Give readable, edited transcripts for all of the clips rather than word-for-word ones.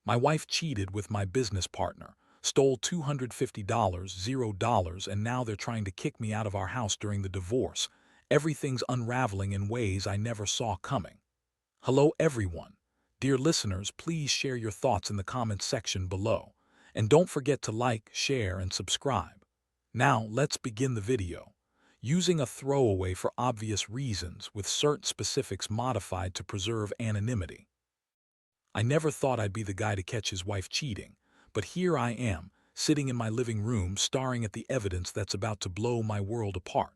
My wife cheated with my business partner, stole $250, $0, and now they're trying to kick me out of our house during the divorce. Everything's unraveling in ways I never saw coming. Hello, everyone. Dear listeners, please share your thoughts in the comments section below. And don't forget to like, share, and subscribe. Now, let's begin the video. Using a throwaway for obvious reasons with certain specifics modified to preserve anonymity. I never thought I'd be the guy to catch his wife cheating, but here I am, sitting in my living room staring at the evidence that's about to blow my world apart.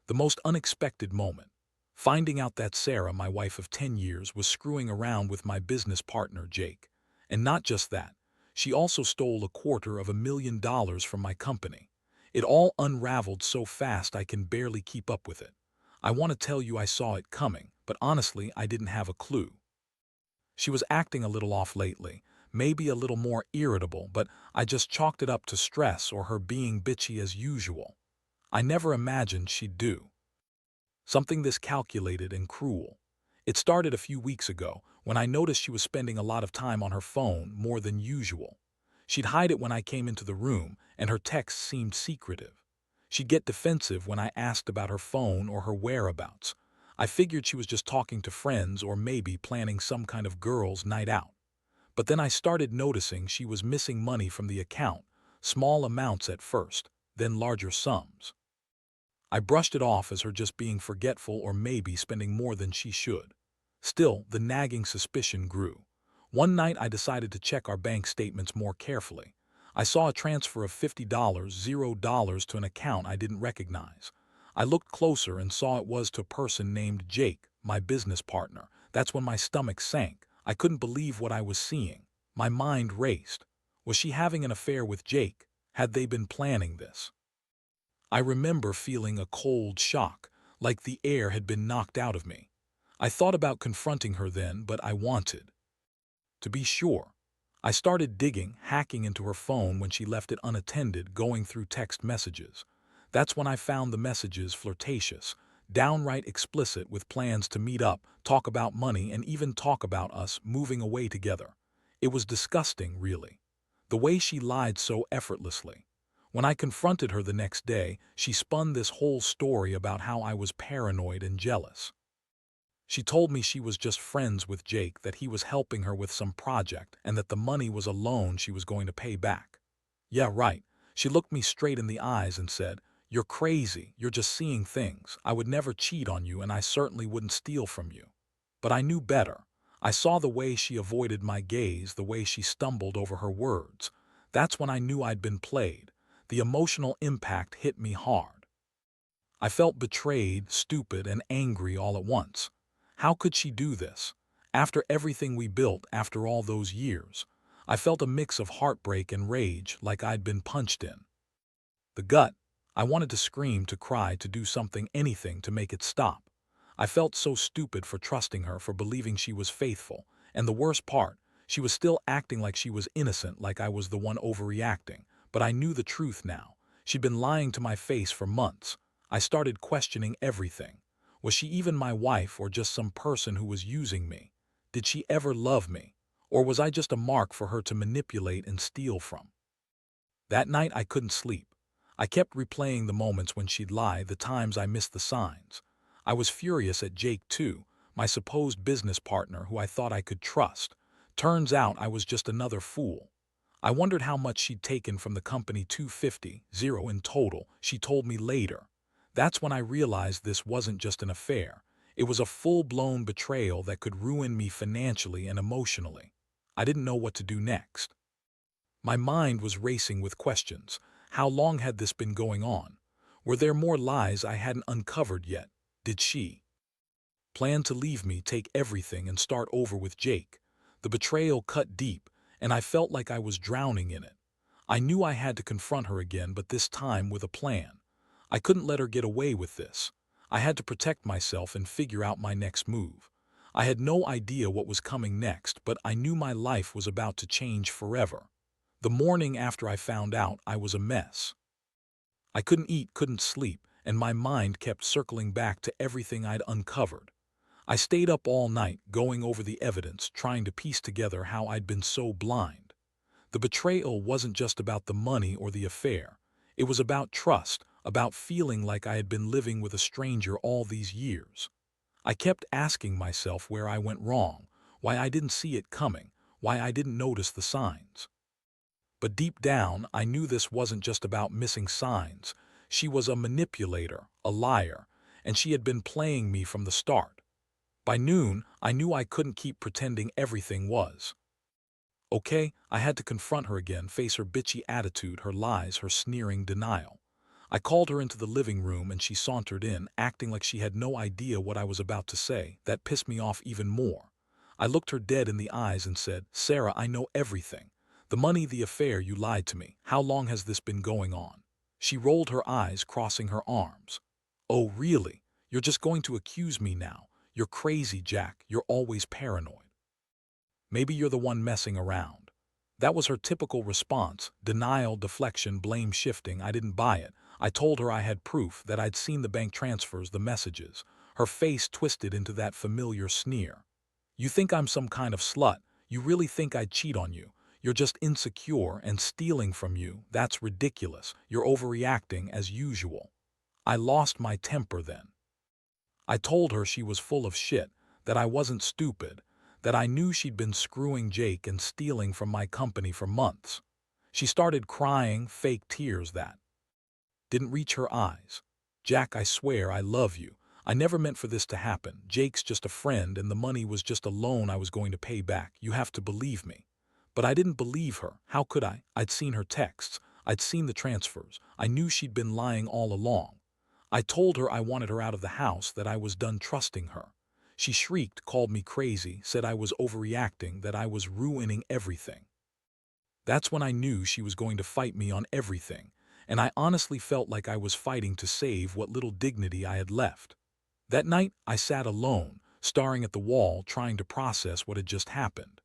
The most unexpected moment. Finding out that Sarah, my wife of 10 years, was screwing around with my business partner, Jake. And not just that, she also stole $250,000 from my company. It all unraveled so fast I can barely keep up with it. I want to tell you I saw it coming, but honestly, I didn't have a clue. She was acting a little off lately, maybe a little more irritable, but I just chalked it up to stress or her being bitchy as usual. I never imagined she'd do something this calculated and cruel. It started a few weeks ago when I noticed she was spending a lot of time on her phone, more than usual. She'd hide it when I came into the room, and her texts seemed secretive. She'd get defensive when I asked about her phone or her whereabouts. I figured she was just talking to friends or maybe planning some kind of girls' night out. But then I started noticing she was missing money from the account, small amounts at first, then larger sums. I brushed it off as her just being forgetful or maybe spending more than she should. Still, the nagging suspicion grew. One night I decided to check our bank statements more carefully. I saw a transfer of $50, $0 to an account I didn't recognize. I looked closer and saw it was to a person named Jake, my business partner. That's when my stomach sank. I couldn't believe what I was seeing. My mind raced. Was she having an affair with Jake? Had they been planning this? I remember feeling a cold shock, like the air had been knocked out of me. I thought about confronting her then, but I wanted to be sure. I started digging, hacking into her phone when she left it unattended, going through text messages. That's when I found the messages flirtatious, downright explicit, with plans to meet up, talk about money, and even talk about us moving away together. It was disgusting, really. The way she lied so effortlessly. When I confronted her the next day, she spun this whole story about how I was paranoid and jealous. She told me she was just friends with Jake, that he was helping her with some project, and that the money was a loan she was going to pay back. Yeah, right. She looked me straight in the eyes and said, "You're crazy, you're just seeing things. I would never cheat on you, and I certainly wouldn't steal from you." But I knew better. I saw the way she avoided my gaze, the way she stumbled over her words. That's when I knew I'd been played. The emotional impact hit me hard. I felt betrayed, stupid, and angry all at once. How could she do this? After everything we built, after all those years, I felt a mix of heartbreak and rage, like I'd been punched in the gut. I wanted to scream, to cry, to do something, anything to make it stop. I felt so stupid for trusting her, for believing she was faithful. And the worst part, she was still acting like she was innocent, like I was the one overreacting. But I knew the truth now. She'd been lying to my face for months. I started questioning everything. Was she even my wife, or just some person who was using me? Did she ever love me? Or was I just a mark for her to manipulate and steal from? That night I couldn't sleep. I kept replaying the moments when she'd lie, the times I missed the signs. I was furious at Jake too, my supposed business partner who I thought I could trust. Turns out I was just another fool. I wondered how much she'd taken from the company. 250, zero in total, she told me later. That's when I realized this wasn't just an affair. It was a full-blown betrayal that could ruin me financially and emotionally. I didn't know what to do next. My mind was racing with questions. How long had this been going on? Were there more lies I hadn't uncovered yet? Did she plan to leave me, take everything, and start over with Jake? The betrayal cut deep, and I felt like I was drowning in it. I knew I had to confront her again, but this time with a plan. I couldn't let her get away with this. I had to protect myself and figure out my next move. I had no idea what was coming next, but I knew my life was about to change forever. The morning after I found out, I was a mess. I couldn't eat, couldn't sleep, and my mind kept circling back to everything I'd uncovered. I stayed up all night going over the evidence, trying to piece together how I'd been so blind. The betrayal wasn't just about the money or the affair. It was about trust, about feeling like I had been living with a stranger all these years. I kept asking myself where I went wrong, why I didn't see it coming, why I didn't notice the signs. But deep down, I knew this wasn't just about missing signs. She was a manipulator, a liar, and she had been playing me from the start. By noon, I knew I couldn't keep pretending everything was okay. I had to confront her again, face her bitchy attitude, her lies, her sneering denial. I called her into the living room and she sauntered in, acting like she had no idea what I was about to say. That pissed me off even more. I looked her dead in the eyes and said, "Sarah, I know everything. The money, the affair, you lied to me. How long has this been going on?" She rolled her eyes, crossing her arms. "Oh, really? You're just going to accuse me now? You're crazy, Jack. You're always paranoid. Maybe you're the one messing around." That was her typical response: denial, deflection, blame shifting. I didn't buy it. I told her I had proof, that I'd seen the bank transfers, the messages. Her face twisted into that familiar sneer. "You think I'm some kind of slut? You really think I'd cheat on you? You're just insecure, and stealing from you, that's ridiculous. You're overreacting as usual." I lost my temper then. I told her she was full of shit, that I wasn't stupid, that I knew she'd been screwing Jake and stealing from my company for months. She started crying, fake tears that didn't reach her eyes. "Jack, I swear I love you. I never meant for this to happen. Jake's just a friend and the money was just a loan I was going to pay back. You have to believe me." But I didn't believe her. How could I? I'd seen her texts. I'd seen the transfers. I knew she'd been lying all along. I told her I wanted her out of the house, that I was done trusting her. She shrieked, called me crazy, said I was overreacting, that I was ruining everything. That's when I knew she was going to fight me on everything, and I honestly felt like I was fighting to save what little dignity I had left. That night, I sat alone, staring at the wall, trying to process what had just happened.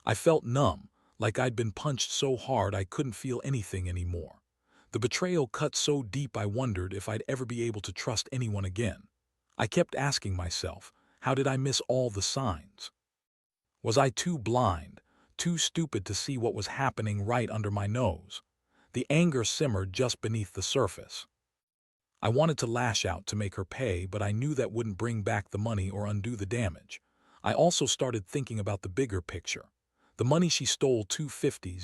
I felt numb, like I'd been punched so hard I couldn't feel anything anymore. The betrayal cut so deep I wondered if I'd ever be able to trust anyone again. I kept asking myself, how did I miss all the signs? Was I too blind, too stupid to see what was happening right under my nose? The anger simmered just beneath the surface. I wanted to lash out to make her pay, but I knew that wouldn't bring back the money or undo the damage. I also started thinking about the bigger picture. The money she stole, 250,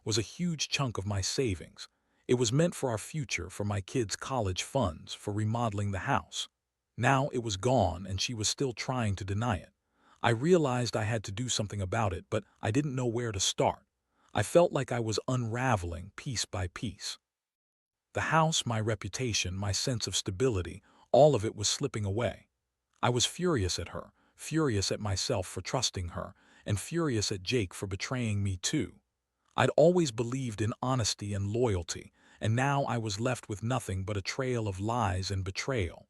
was a huge chunk of my savings. It was meant for our future, for my kids' college funds, for remodeling the house. Now it was gone, and she was still trying to deny it. I realized I had to do something about it, but I didn't know where to start. I felt like I was unraveling piece by piece. The house, my reputation, my sense of stability, all of it was slipping away. I was furious at her, furious at myself for trusting her, and furious at Jake for betraying me too. I'd always believed in honesty and loyalty, and now I was left with nothing but a trail of lies and betrayal.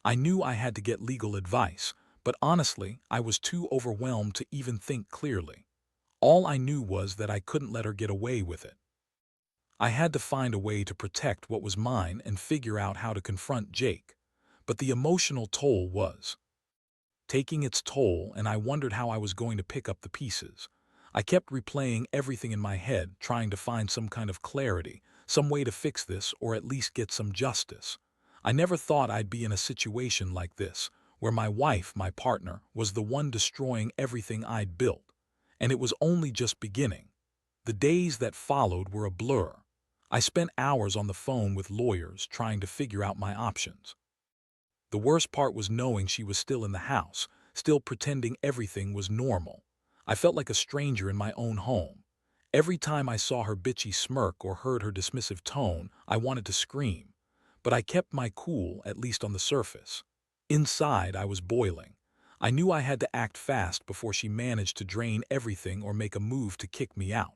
I knew I had to get legal advice, but honestly, I was too overwhelmed to even think clearly. All I knew was that I couldn't let her get away with it. I had to find a way to protect what was mine and figure out how to confront Jake. But the emotional toll was taking its toll, and I wondered how I was going to pick up the pieces. I kept replaying everything in my head, trying to find some kind of clarity, some way to fix this or at least get some justice. I never thought I'd be in a situation like this, where my wife, my partner, was the one destroying everything I'd built. And it was only just beginning. The days that followed were a blur. I spent hours on the phone with lawyers trying to figure out my options. The worst part was knowing she was still in the house, still pretending everything was normal. I felt like a stranger in my own home. Every time I saw her bitchy smirk or heard her dismissive tone, I wanted to scream. But I kept my cool, at least on the surface. Inside, I was boiling. I knew I had to act fast before she managed to drain everything or make a move to kick me out.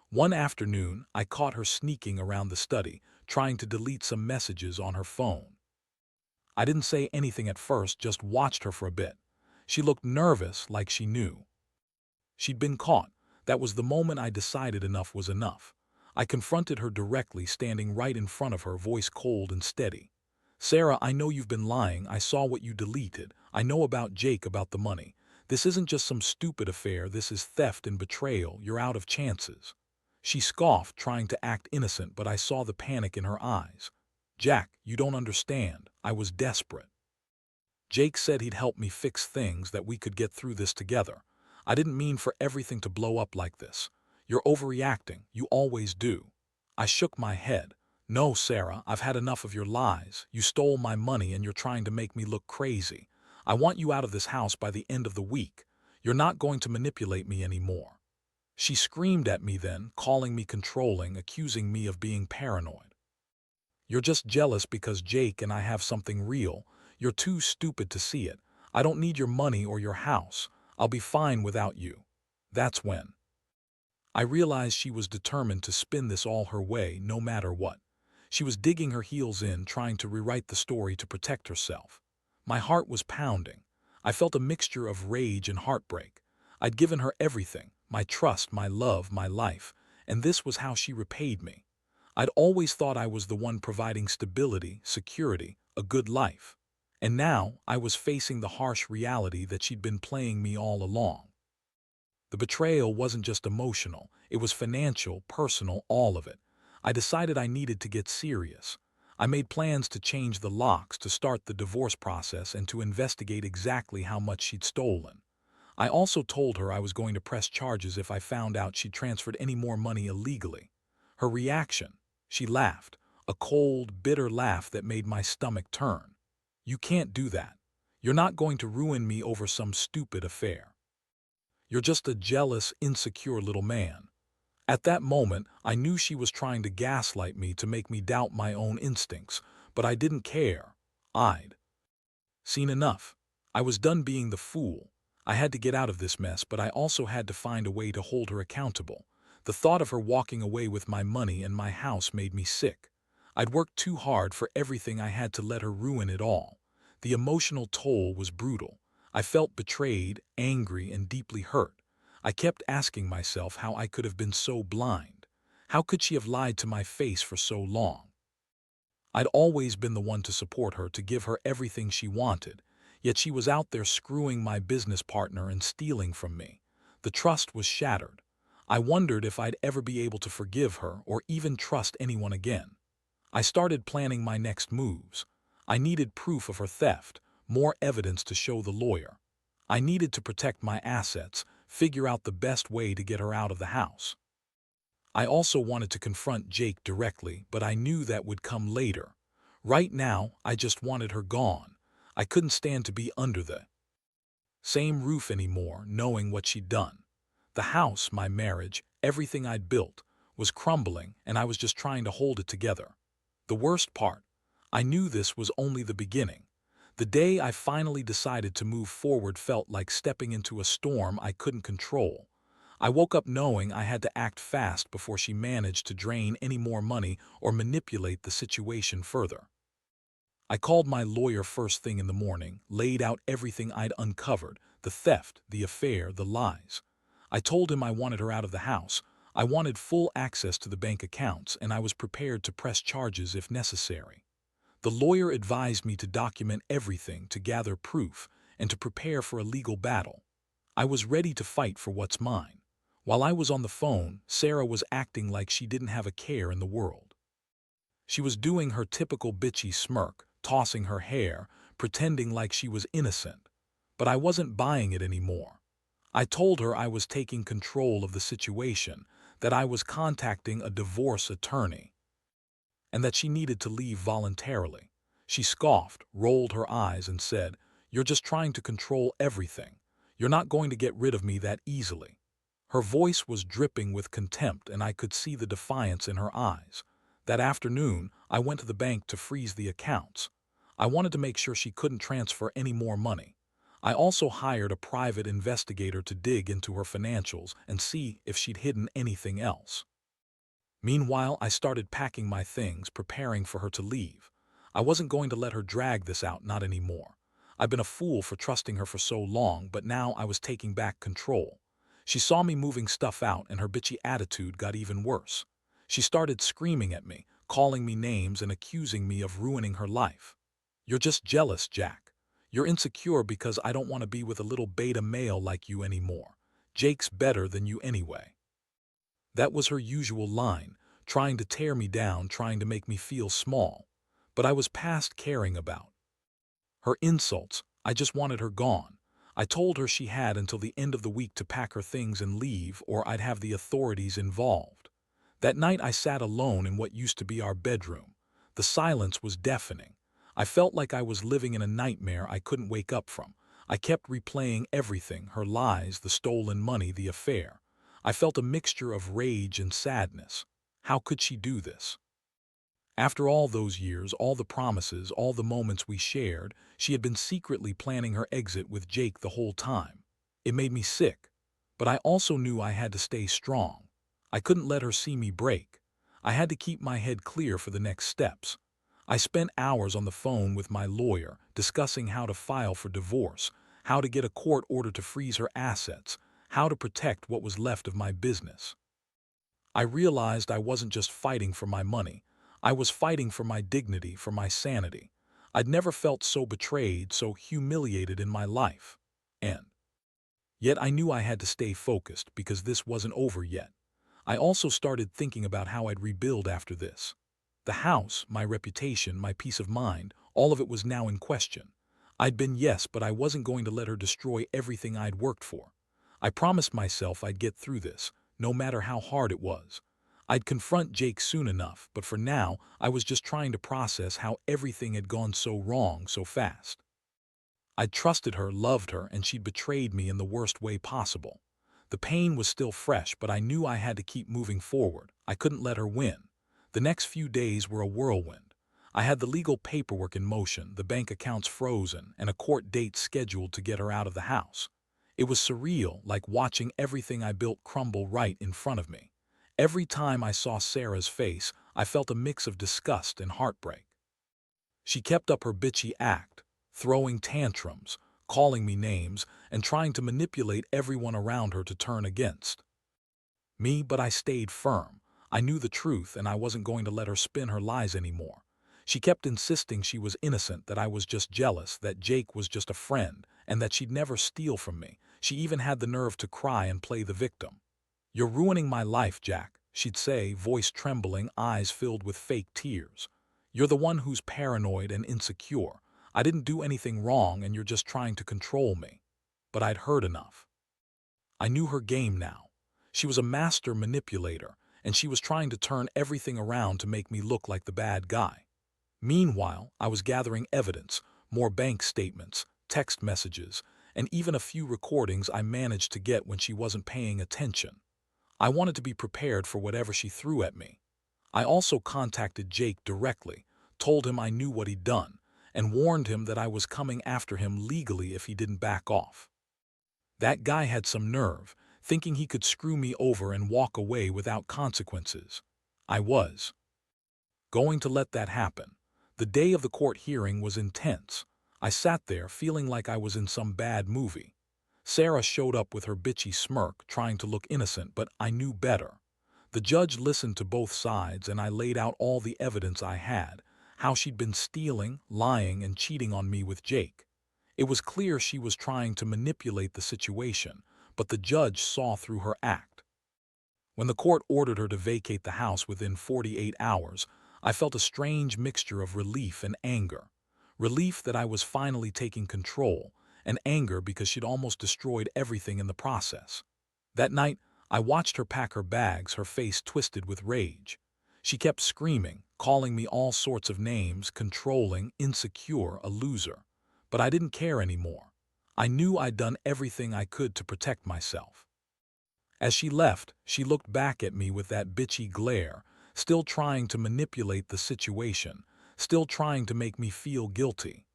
One afternoon, I caught her sneaking around the study, trying to delete some messages on her phone. I didn't say anything at first, just watched her for a bit. She looked nervous, like she knew she'd been caught. That was the moment I decided enough was enough. I confronted her directly, standing right in front of her, voice cold and steady. Sarah, I know you've been lying. I saw what you deleted. I know about Jake, about the money. This isn't just some stupid affair. This is theft and betrayal. You're out of chances." She scoffed, trying to act innocent, but I saw the panic in her eyes. "Jack, you don't understand. I was desperate. Jake said he'd help me fix things, that we could get through this together. I didn't mean for everything to blow up like this. You're overreacting. You always do." I shook my head. "No, Sarah, I've had enough of your lies. You stole my money and you're trying to make me look crazy. I want you out of this house by the end of the week. You're not going to manipulate me anymore." She screamed at me then, calling me controlling, accusing me of being paranoid. "You're just jealous because Jake and I have something real. You're too stupid to see it. I don't need your money or your house. I'll be fine without you." That's when I realized she was determined to spin this all her way, no matter what. She was digging her heels in, trying to rewrite the story to protect herself. My heart was pounding. I felt a mixture of rage and heartbreak. I'd given her everything, my trust, my love, my life, and this was how she repaid me. I'd always thought I was the one providing stability, security, a good life. And now I was facing the harsh reality that she'd been playing me all along. The betrayal wasn't just emotional, it was financial, personal, all of it. I decided I needed to get serious. I made plans to change the locks, to start the divorce process, and to investigate exactly how much she'd stolen. I also told her I was going to press charges if I found out she'd transferred any more money illegally. Her reaction: she laughed, a cold, bitter laugh that made my stomach turn. "You can't do that. You're not going to ruin me over some stupid affair. You're just a jealous, insecure little man." At that moment, I knew she was trying to gaslight me, to make me doubt my own instincts, but I didn't care. I'd seen enough. I was done being the fool. I had to get out of this mess, but I also had to find a way to hold her accountable. The thought of her walking away with my money and my house made me sick. I'd worked too hard for everything. I had to let her ruin it all. The emotional toll was brutal. I felt betrayed, angry, and deeply hurt. I kept asking myself how I could have been so blind. How could she have lied to my face for so long? I'd always been the one to support her, to give her everything she wanted, yet she was out there screwing my business partner and stealing from me. The trust was shattered. I wondered if I'd ever be able to forgive her or even trust anyone again. I started planning my next moves. I needed proof of her theft, more evidence to show the lawyer. I needed to protect my assets, figure out the best way to get her out of the house. I also wanted to confront Jake directly, but I knew that would come later. Right now, I just wanted her gone. I couldn't stand to be under the same roof anymore, knowing what she'd done. The house, my marriage, everything I'd built, was crumbling, and I was just trying to hold it together. The worst part: I knew this was only the beginning. The day I finally decided to move forward felt like stepping into a storm I couldn't control. I woke up knowing I had to act fast before she managed to drain any more money or manipulate the situation further. I called my lawyer first thing in the morning, laid out everything I'd uncovered: the theft, the affair, the lies. I told him I wanted her out of the house. I wanted full access to the bank accounts, and I was prepared to press charges if necessary. The lawyer advised me to document everything, to gather proof, and to prepare for a legal battle. I was ready to fight for what's mine. While I was on the phone, Sarah was acting like she didn't have a care in the world. She was doing her typical bitchy smirk, tossing her hair, pretending like she was innocent. But I wasn't buying it anymore. I told her I was taking control of the situation, that I was contacting a divorce attorney, and that she needed to leave voluntarily. She scoffed, rolled her eyes, and said, "You're just trying to control everything. You're not going to get rid of me that easily." Her voice was dripping with contempt, and I could see the defiance in her eyes. That afternoon, I went to the bank to freeze the accounts. I wanted to make sure she couldn't transfer any more money. I also hired a private investigator to dig into her financials and see if she'd hidden anything else. Meanwhile, I started packing my things, preparing for her to leave. I wasn't going to let her drag this out, not anymore. I've been a fool for trusting her for so long, but now I was taking back control. She saw me moving stuff out, and her bitchy attitude got even worse. She started screaming at me, calling me names and accusing me of ruining her life. You're just jealous, Jack. You're insecure because I don't want to be with a little beta male like you anymore. Jake's better than you anyway. That was her usual line, trying to tear me down, trying to make me feel small. But I was past caring about her insults. I just wanted her gone. I told her she had until the end of the week to pack her things and leave, or I'd have the authorities involved. That night I sat alone in what used to be our bedroom. The silence was deafening. I felt like I was living in a nightmare I couldn't wake up from. I kept replaying everything, her lies, the stolen money, the affair. I felt a mixture of rage and sadness. How could she do this? After all those years, all the promises, all the moments we shared, she had been secretly planning her exit with Jake the whole time. It made me sick, but I also knew I had to stay strong. I couldn't let her see me break. I had to keep my head clear for the next steps. I spent hours on the phone with my lawyer, discussing how to file for divorce, how to get a court order to freeze her assets, how to protect what was left of my business. I realized I wasn't just fighting for my money. I was fighting for my dignity, for my sanity. I'd never felt so betrayed, so humiliated in my life. And yet I knew I had to stay focused because this wasn't over yet. I also started thinking about how I'd rebuild after this. The house, my reputation, my peace of mind, all of it was now in question. I'd been yes, but I wasn't going to let her destroy everything I'd worked for. I promised myself I'd get through this, no matter how hard it was. I'd confront Jake soon enough, but for now, I was just trying to process how everything had gone so wrong so fast. I'd trusted her, loved her, and she'd betrayed me in the worst way possible. The pain was still fresh, but I knew I had to keep moving forward. I couldn't let her win. The next few days were a whirlwind. I had the legal paperwork in motion, the bank accounts frozen, and a court date scheduled to get her out of the house. It was surreal, like watching everything I built crumble right in front of me. Every time I saw Sarah's face, I felt a mix of disgust and heartbreak. She kept up her bitchy act, throwing tantrums, calling me names, and trying to manipulate everyone around her to turn against me, but I stayed firm. I knew the truth, and I wasn't going to let her spin her lies anymore. She kept insisting she was innocent, that I was just jealous, that Jake was just a friend, and that she'd never steal from me. She even had the nerve to cry and play the victim. "You're ruining my life, Jack," she'd say, voice trembling, eyes filled with fake tears. "You're the one who's paranoid and insecure. I didn't do anything wrong, and you're just trying to control me." But I'd heard enough. I knew her game now. She was a master manipulator, and she was trying to turn everything around to make me look like the bad guy. Meanwhile, I was gathering evidence, more bank statements, text messages, and even a few recordings I managed to get when she wasn't paying attention. I wanted to be prepared for whatever she threw at me. I also contacted Jake directly, told him I knew what he'd done, and warned him that I was coming after him legally if he didn't back off. That guy had some nerve, thinking he could screw me over and walk away without consequences. I was going to let that happen. The day of the court hearing was intense. I sat there feeling like I was in some bad movie. Sarah showed up with her bitchy smirk, trying to look innocent, but I knew better. The judge listened to both sides, and I laid out all the evidence I had, how she'd been stealing, lying, and cheating on me with Jake. It was clear she was trying to manipulate the situation, but the judge saw through her act. When the court ordered her to vacate the house within 48 hours, I felt a strange mixture of relief and anger. Relief that I was finally taking control, and anger because she'd almost destroyed everything in the process. That night, I watched her pack her bags, her face twisted with rage. She kept screaming, calling me all sorts of names, controlling, insecure, a loser. But I didn't care anymore. I knew I'd done everything I could to protect myself. As she left, she looked back at me with that bitchy glare, still trying to manipulate the situation, still trying to make me feel guilty.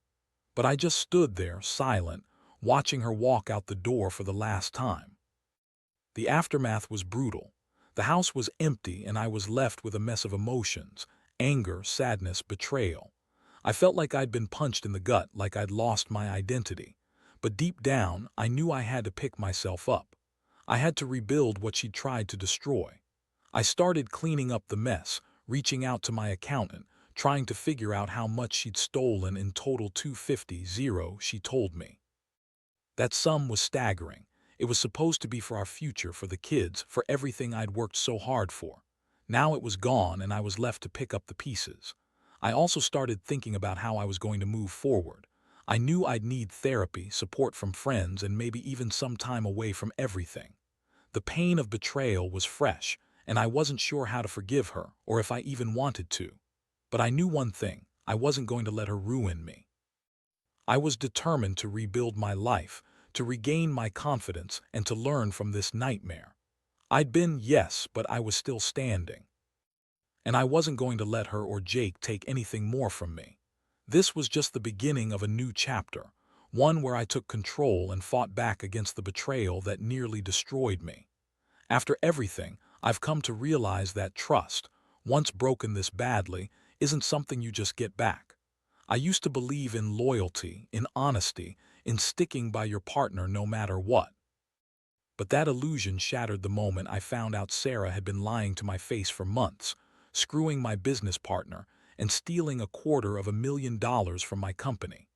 But I just stood there, silent, watching her walk out the door for the last time. The aftermath was brutal. The house was empty, and I was left with a mess of emotions: anger, sadness, betrayal. I felt like I'd been punched in the gut, like I'd lost my identity. But deep down, I knew I had to pick myself up. I had to rebuild what she'd tried to destroy. I started cleaning up the mess, reaching out to my accountant, trying to figure out how much she'd stolen. In total 250, she told me. That sum was staggering. It was supposed to be for our future, for the kids, for everything I'd worked so hard for. Now it was gone and I was left to pick up the pieces. I also started thinking about how I was going to move forward. I knew I'd need therapy, support from friends, and maybe even some time away from everything. The pain of betrayal was fresh, and I wasn't sure how to forgive her or if I even wanted to. But I knew one thing: I wasn't going to let her ruin me. I was determined to rebuild my life, to regain my confidence, and to learn from this nightmare. I'd been, yes, but I was still standing. And I wasn't going to let her or Jake take anything more from me. This was just the beginning of a new chapter, one where I took control and fought back against the betrayal that nearly destroyed me. After everything, I've come to realize that trust, once broken this badly, isn't something you just get back. I used to believe in loyalty, in honesty, in sticking by your partner no matter what. But that illusion shattered the moment I found out Sarah had been lying to my face for months, screwing my business partner, and stealing $250,000 from my company.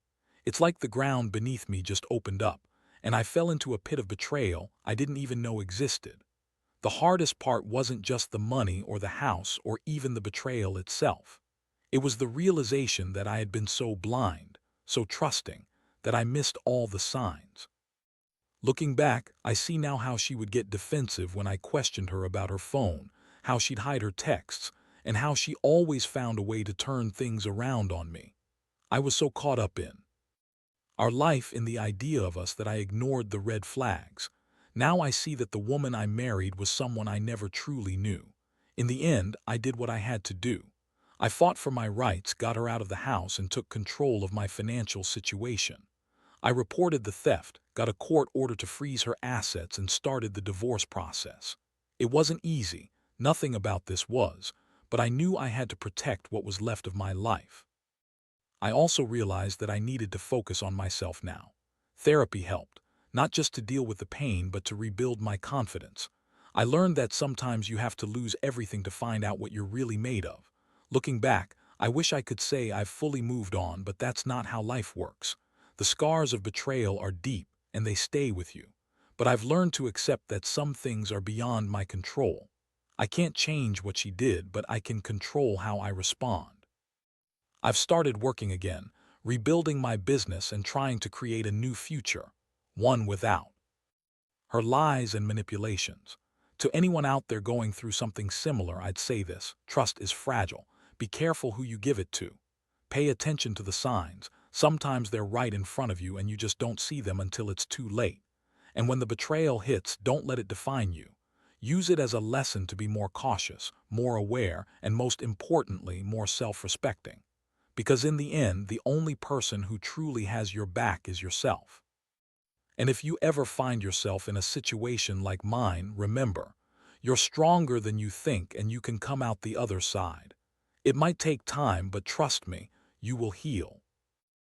It's like the ground beneath me just opened up, and I fell into a pit of betrayal I didn't even know existed. The hardest part wasn't just the money or the house or even the betrayal itself. It was the realization that I had been so blind, so trusting, that I missed all the signs. Looking back, I see now how she would get defensive when I questioned her about her phone, how she'd hide her texts, and how she always found a way to turn things around on me. I was so caught up in our life, in the idea of us, that I ignored the red flags. Now I see that the woman I married was someone I never truly knew. In the end, I did what I had to do. I fought for my rights, got her out of the house, and took control of my financial situation. I reported the theft, got a court order to freeze her assets, and started the divorce process. It wasn't easy, nothing about this was, but I knew I had to protect what was left of my life. I also realized that I needed to focus on myself now. Therapy helped, not just to deal with the pain, but to rebuild my confidence. I learned that sometimes you have to lose everything to find out what you're really made of. Looking back, I wish I could say I've fully moved on, but that's not how life works. The scars of betrayal are deep, and they stay with you. But I've learned to accept that some things are beyond my control. I can't change what she did, but I can control how I respond. I've started working again, rebuilding my business and trying to create a new future, one without her lies and manipulations. To anyone out there going through something similar, I'd say this: trust is fragile. Be careful who you give it to. Pay attention to the signs. Sometimes they're right in front of you and you just don't see them until it's too late. And when the betrayal hits, don't let it define you. Use it as a lesson to be more cautious, more aware, and most importantly, more self-respecting. Because in the end, the only person who truly has your back is yourself. And if you ever find yourself in a situation like mine, remember, you're stronger than you think and you can come out the other side. It might take time, but trust me, you will heal.